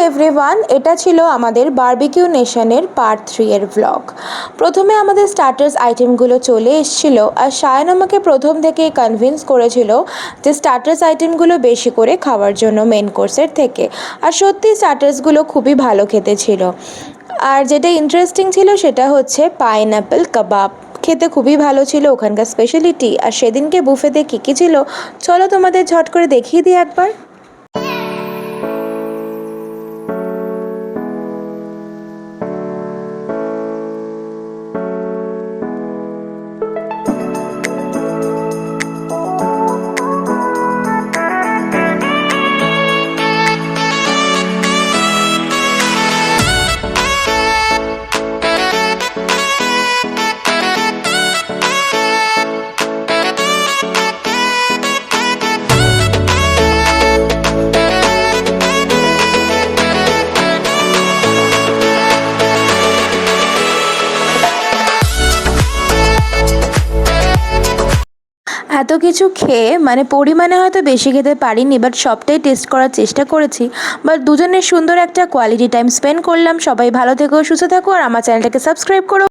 Everyone, এটা ছিল আমাদের বারবিকিউ নেশনের পার্ট 3 এর ব্লগ। প্রথমে আমাদের স্টার্টার্স আইটেমগুলো চলে এসেছিল, আর সায়ন আমাকে প্রথম থেকেই কনভিন্স করেছিল যে স্টার্টার্স আইটেমগুলো বেশি করে খাওয়ার জন্য মেন কোর্সের থেকে। আর সত্যি স্টার্টার্সগুলো খুবই ভালো খেতে ছিল। আর যেটা ইন্টারেস্টিং ছিল সেটা হচ্ছে পাইনঅ্যাপেল কাবাব, খেতে খুবই ভালো ছিল, ওখানকার স্পেশালিটি। আর সেদিনকে বুফেতে কী কী ছিল চলো তোমাদের ঝট করে দেখিয়ে দিই একবার। এত কিছু খেয়ে পরিমাণে হয়তো বেশি খেতে পারিনি, বাট সবটাই টেস্ট করার চেষ্টা করেছি। বাট দুজনের সুন্দর একটা কোয়ালিটি টাইম স্পেন্ড করলাম। সবাই ভালো থেকো, সুস্থ থাকো, আর আমার চ্যানেলটাকে সাবস্ক্রাইব করো।